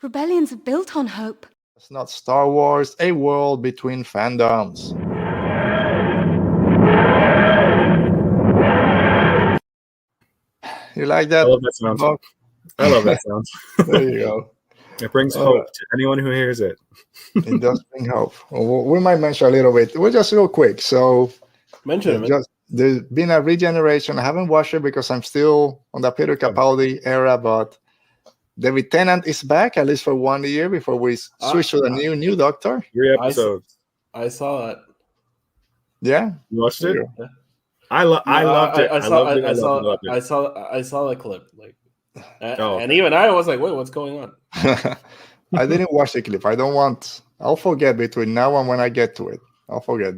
Rebellions are built on hope. It's not Star Wars, A World Between Fandoms. You like that? I love that sound. Bob? I love that sound. There you go. It brings hope to anyone who hears it. It does bring hope. We might mention a little bit. We'll just real quick. So, Mention it. just there's been a regeneration. I haven't watched it because I'm still on the Peter Capaldi era, but David Tennant is back at least for 1 year before we switch to the new Doctor. 3 episodes. I saw that. Yeah, You watched it? Yeah. I loved it. I saw the clip. And even I was like, "Wait, what's going on?" I didn't watch the clip. I'll forget between now and when I get to it. I'll forget.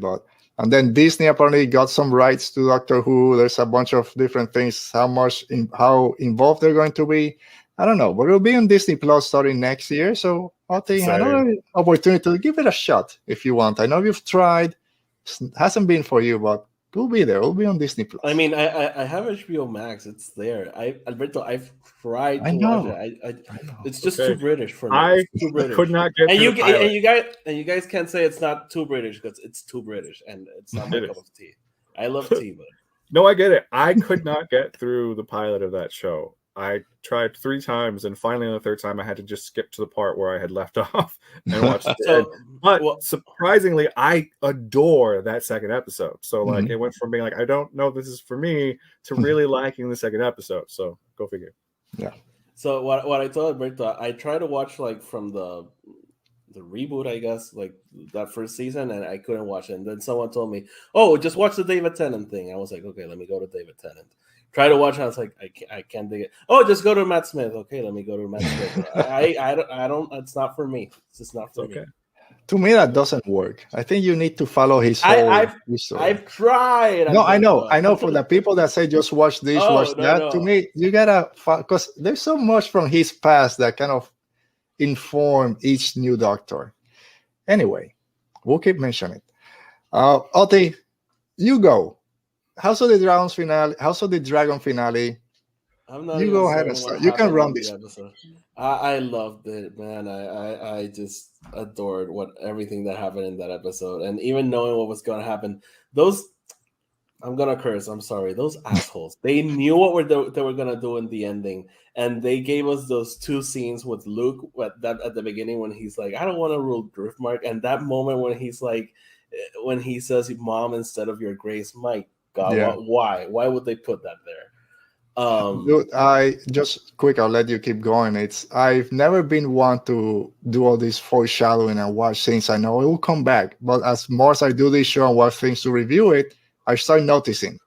And then Disney apparently got some rights to Doctor Who. There's a bunch of different things. How involved they're going to be, I don't know. But it'll be on Disney Plus starting next year. So I'll take another opportunity to give it a shot if you want. I know you've tried. It hasn't been for you, but we'll be there. We'll be on Disney Plus. I mean, I have HBO Max. It's there. Alberto, I've tried to watch it. I know. It's just too British for me. I too British. could not get and through you guys can't say it's not too British because it's too British and it's not my cup of tea. I love tea, but no, I get it. I could not get through the pilot of that show. I tried 3 times, and finally on the 3rd time, I had to just skip to the part where I had left off and watch it. But surprisingly, I adore that 2nd episode. So it went from being like, I don't know if this is for me, to really liking the 2nd episode. So go figure. Yeah. So what I told Alberto, I tried to watch from the reboot, I guess, that first season, and I couldn't watch it. And then someone told me, "Oh, just watch the David Tennant thing." I was like, "Okay, let me go to David Tennant." Try to watch it. I was like, I can't dig it. Oh, just go to Matt Smith. Okay, let me go to Matt Smith. I don't. It's not for me. It's just not for me. To me, that doesn't work. I think you need to follow his whole history. I've tried. No, I know. For the people that say just watch this, watch that. No. To me, you gotta, because there's so much from his past that kind of inform each new Doctor. Anyway, we'll keep mentioning it. Oti, you go. House of the Dragon finale. I'm not. You go ahead and start. You can run this episode. I loved it, man. I just adored everything that happened in that episode, and even knowing what was going to happen. I'm gonna curse. I'm sorry. Those assholes. They knew what they were gonna do in the ending, and they gave us those 2 scenes with Luke at the beginning when he's like, "I don't want to rule Driftmark," and that moment when he's like, when he says "Mom" instead of "Your Grace," Mike. God, yeah. Why would they put that there? Dude, I'll let you keep going. I've never been one to do all this foreshadowing and watch things I know it will come back. But as more as I do this show and watch things to review it, I start noticing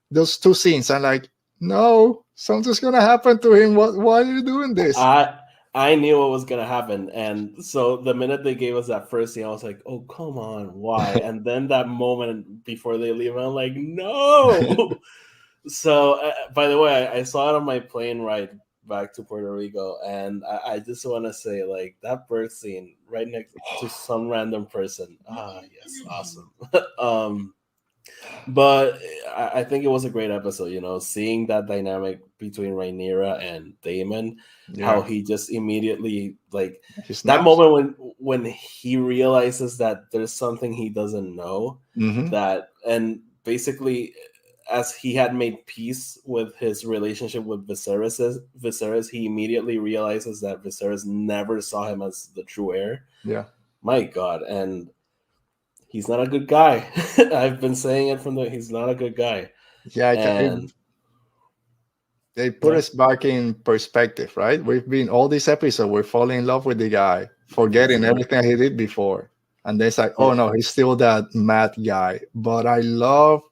those 2 scenes. I'm like, no, something's gonna happen to him. Why are you doing this? I knew what was gonna happen, and so the minute they gave us that first scene, I was like, "Oh, come on, why?" And then that moment before they leave, I'm like, "No!" So, by the way, I saw it on my plane ride back to Puerto Rico, and I just want to say, that birth scene right next to some random person. Yes, awesome. But I think it was a great episode, seeing that dynamic between Rhaenyra and Daemon, how he just immediately, that moment when he realizes that there's something he doesn't know, and basically, as he had made peace with his relationship with Viserys, he immediately realizes that Viserys never saw him as the true heir. Yeah. My God. And he's not a good guy. I've been saying it he's not a good guy. Yeah, they put us back in perspective, right? We've been all this episode, we're falling in love with the guy, forgetting everything he did before. And then it's like, oh no, he's still that mad guy. But I love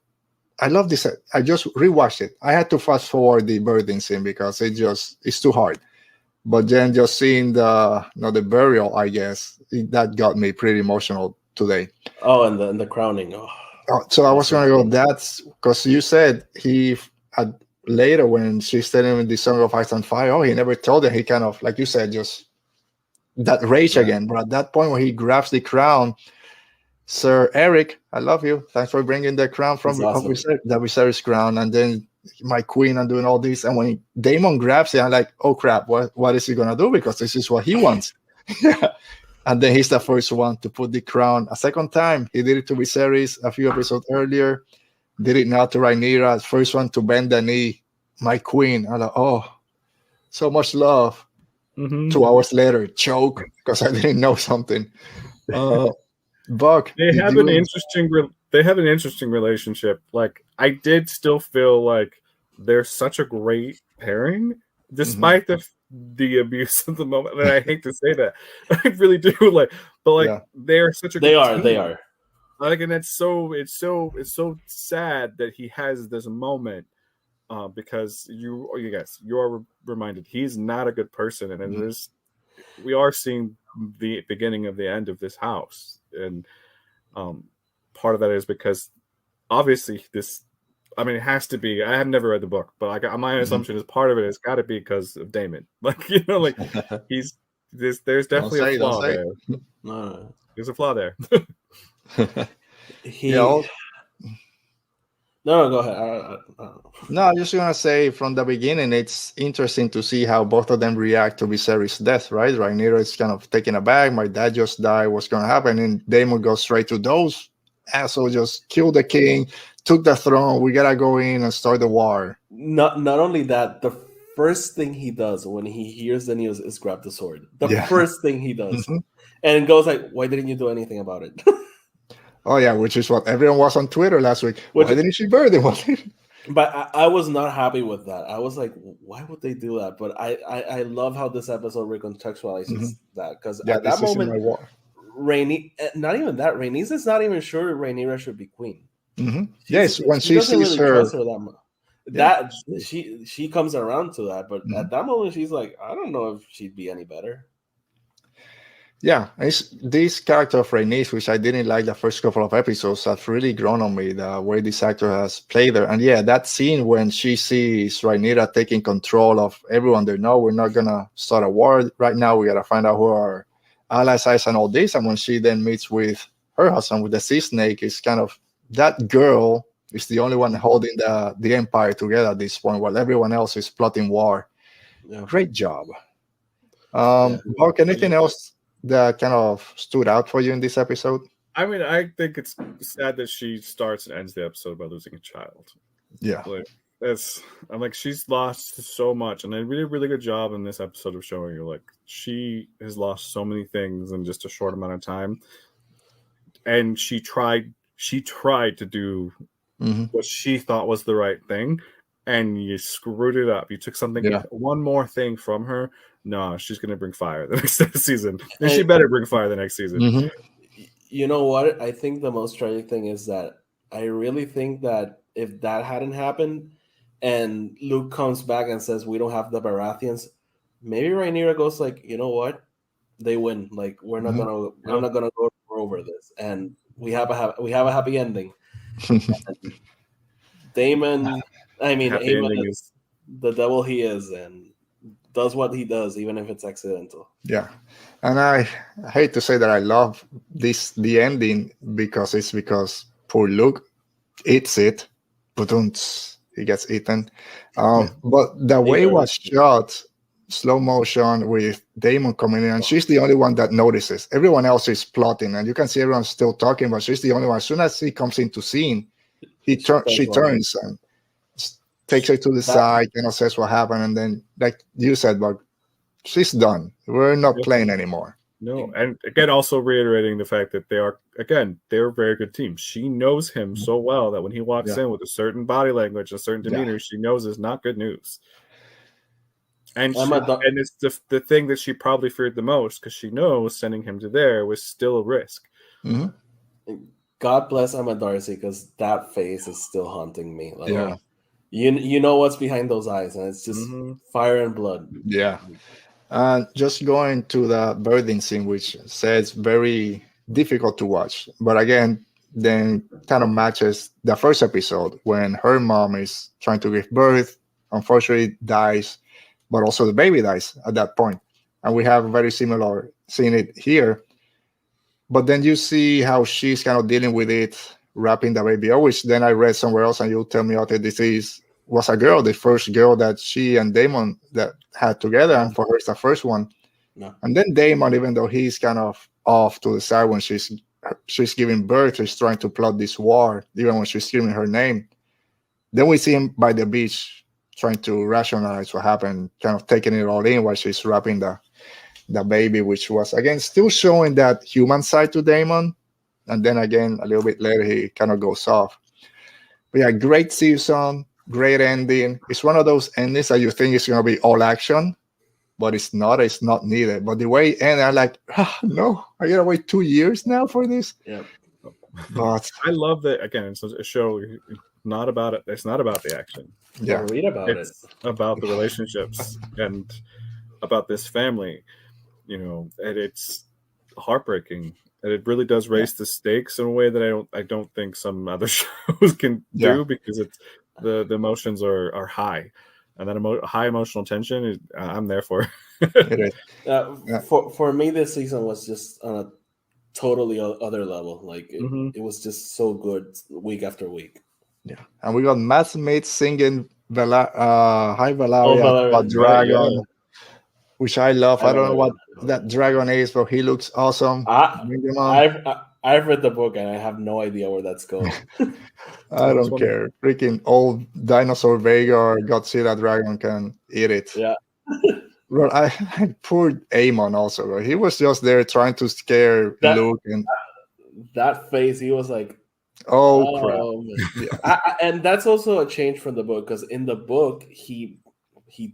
this. I just rewatched it. I had to fast forward the birthing scene because it's too hard. But then just seeing the burial, I guess, that got me pretty emotional today. Oh, and the crowning. So I was going to go, that's because you said he had later when she's telling him the Song of Ice and Fire, he never told her. He kind of, like you said, just that rage again. But at that point when he grabs the crown, Sir Eric, I love you. Thanks for bringing the crown from the Viserys crown. And then my queen and doing all this. And when Damon grabs it, I'm like, oh crap, what is he gonna do? Because this is what he wants. And then he's the first one to put the crown a second time. He did it to Viserys a few episodes earlier. Did it now to Rhaenyra, first one to bend the knee, my queen. I'm like, oh, so much love. 2 hours later, choke because I didn't know something. Buck, they have an interesting relationship. Like, I did still feel like they're such a great pairing, despite the abuse of the moment. And I hate to say that, I really do. Like, but like they're such a they good are team. Like, and it's so sad that he has this moment because you are reminded he's not a good person, and it is. We are seeing the beginning of the end of this house, and part of that is because obviously this. I mean, it has to be. I have never read the book, but my assumption is part of it has got to be because of Damon. Like, like there's definitely a flaw there. No. There's a flaw there. No, go ahead. No, I'm just gonna say from the beginning, it's interesting to see how both of them react to Viserys' death, right? Rhaenyra is kind of taken aback. My dad just died. What's gonna happen? And Daemon goes straight to those assholes. Just kill the king, took the throne. We gotta go in and start the war. Not only that, the first thing he does when he hears the news is grab the sword. The first thing he does, and goes like, "Why didn't you do anything about it?" Oh yeah, which is what everyone was on Twitter last week. Why didn't she burn him? But I was not happy with that. I was like, why would they do that? But I love how this episode recontextualizes that, because at that moment, not even that, Rhaenys is not even sure Rhaenyra should be queen. Yes, when she sees really her, trust her that much. That she comes around to that, but at that moment she's like, I don't know if she'd be any better. Yeah, it's this character of Rhaenys, which I didn't like the first couple of episodes, have really grown on me, the way this actor has played her. And yeah, that scene when she sees Rhaenyra taking control of everyone there, no, we're not going to start a war right now. We got to find out who our allies are and all this. And when she then meets with her husband, with the sea snake, it's kind of, that girl is the only one holding the empire together at this point, while everyone else is plotting war. Yeah. Great job. Mark, anything else that kind of stood out for you in this episode? I mean, I think it's sad that she starts and ends the episode by losing a child. Yeah. Like, I'm like, she's lost so much. And they did a really good job in this episode of showing you, like, she has lost so many things in just a short amount of time. And she tried to do what she thought was the right thing, and you screwed it up. You took one more thing from her. No, she's going to bring fire the next season. And she better bring fire the next season. You know what? I think the most tragic thing is that I really think that if that hadn't happened and Luke comes back and says, we don't have the Baratheons, maybe Rhaenyra goes like, you know what? They win. Like, we're not gonna go over this. And we have a happy ending. Damon, Aemon is the devil he is, and does what he does, even if it's accidental. Yeah. And I hate to say that I love the ending because poor Luke eats it, but he gets eaten. But the way it was shot, slow motion with Daemon coming in, and she's the only one that notices. Everyone else is plotting, and you can see everyone still talking, but she's the only one. As soon as he comes into scene, she turns and takes her to the side, says what happened, and then, like you said, but she's done. We're not playing anymore. No, and again, also reiterating the fact that they're a very good team. She knows him so well that when he walks in with a certain body language, a certain demeanor, she knows is not good news. And it's the thing that she probably feared the most, because she knows sending him to there was still a risk. God bless Emma Darcy, because that face is still haunting me. Like, you know what's behind those eyes, and it's just fire and blood. Yeah. Just going to the birthing scene, which says very difficult to watch, but again, then kind of matches the first episode when her mom is trying to give birth, unfortunately dies, but also the baby dies at that point. And we have very similar seeing it here. But then you see how she's kind of dealing with it, wrapping the baby up, which then I read somewhere else, and you'll tell me, okay, this is was a girl, the first girl that she and Damon that had together, and for her it's the first one. No. And then Damon, even though he's kind of off to the side when she's giving birth, he's trying to plot this war, even when she's screaming her name. Then we see him by the beach trying to rationalize what happened, kind of taking it all in while she's wrapping the baby, which was, again, still showing that human side to Damon. And then again, a little bit later, he kind of goes off. But yeah, great season, great ending. It's one of those endings that you think it's going to be all action, but it's not. It's not needed. But the way it ended, I'm like, no, I got to wait 2 years now for this. Yeah. But I love that, again, it's a show not about it. It's not about the action. yeah, Read about It's about the relationships and about this family, and it's heartbreaking. And it really does raise the stakes in a way that I don't think some other shows can do, because it's the emotions are high, and that high emotional tension I'm there for. it is. For me, this season was just on a totally other level. Like it was just so good week after week. Yeah, and we got Matt Smith singing High Valeria, Dragon, which I love. I don't know what that dragon is, but he looks awesome. I've read the book and I have no idea where that's going. I don't care. Freaking old dinosaur Vega or Godzilla dragon can eat it. Yeah. Well, poor Aemon also. Bro. He was just there trying to scare Luke, and that face, he was like, "Oh crap!" Yeah. And that's also a change from the book, because in the book he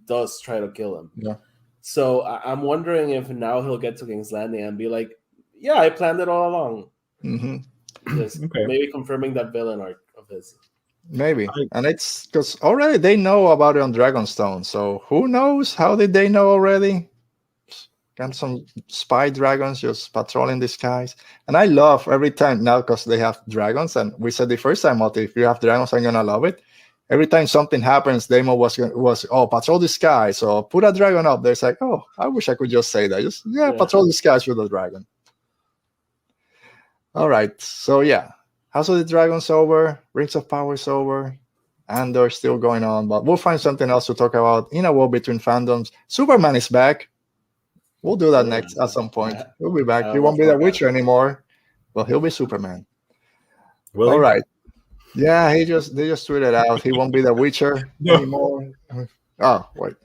does try to kill him. Yeah. So I'm wondering if now he'll get to King's Landing and be like, "Yeah, I planned it all along." Just maybe confirming that villain arc of his. Maybe. And it's because already they know about it on Dragonstone. So who knows? How did they know already? Got some spy dragons just patrolling the skies. And I love every time now, because they have dragons. And we said the first time, Moti, if you have dragons, I'm going to love it. Every time something happens, Damon was patrol the sky. So put a dragon up there. It's like, oh, I wish I could just say that. Just, patrol the skies with a dragon. All right. So, yeah. House of the Dragon's over. Rings of Power's over. And they're still going on. But we'll find something else to talk about in A World Between Fandoms. Superman is back. We'll do that next at some point. He'll be back. He won't be the Witcher anymore, but he'll be Superman. All right. Yeah, they just tweeted out he won't be the Witcher anymore. Oh, wait.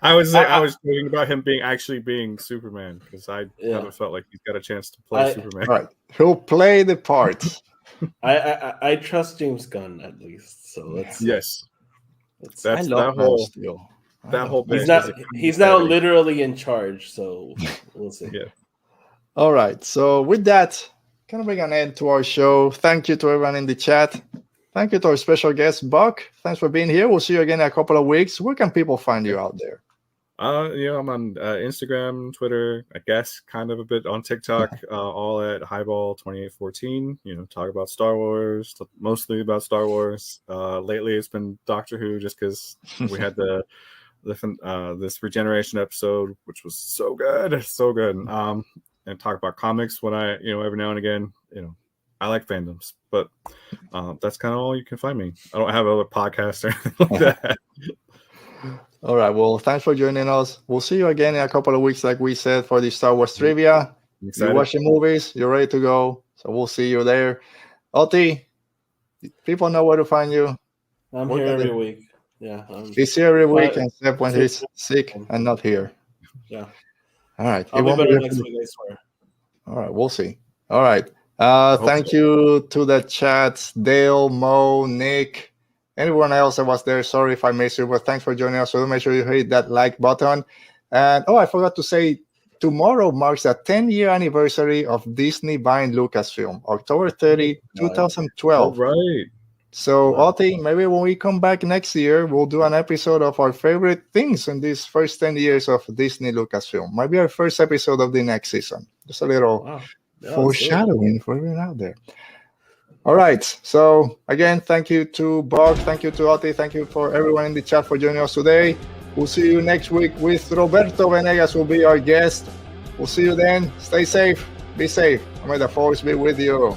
I was thinking about him being Superman, because I haven't felt like he's got a chance to play Superman. All right. He'll play the part. I trust James Gunn at least. So let's that whole he's now literally in charge, so we'll see. Yeah. All right. So with that, kind of bring an end to our show. Thank you to everyone in the chat. Thank you to our special guest, Buck. Thanks for being here. We'll see you again in a couple of weeks. Where can people find you out there? I'm on Instagram, Twitter, I guess, kind of a bit on TikTok, all at Highball2814. Talk about Star Wars, mostly about Star Wars. Lately, it's been Doctor Who, just because we had this regeneration episode, which was so good. And talk about comics when I, every now and again, I like fandoms, but that's kind of all you can find me. I don't have other podcasts or anything like that. All right. Well, thanks for joining us. We'll see you again in a couple of weeks, like we said, for the Star Wars trivia. You watch the movies, you're ready to go. So we'll see you there. Oti, people know where to find you. I'm here every week. Yeah. He's here every week, except when he's sick and not here. Yeah. All right. I'll be better next week, I swear. All right. We'll see. All right. Thank you to the chat, Dale, Mo, Nick, anyone else that was there. Sorry if I missed you, but thanks for joining us. So make sure you hit that like button. And I forgot to say, tomorrow marks the 10-year anniversary of Disney buying Lucasfilm, October 30, 2012. All right. So, Oti, maybe when we come back next year, we'll do an episode of our favorite things in these first 10 years of Disney Lucasfilm. Might be our first episode of the next season. Just a little foreshadowing for everyone out there. All right. So, again, thank you to Bob. Thank you to Oti. Thank you for everyone in the chat for joining us today. We'll see you next week with Roberto Venegas will be our guest. We'll see you then. Stay safe. Be safe. And may the force be with you.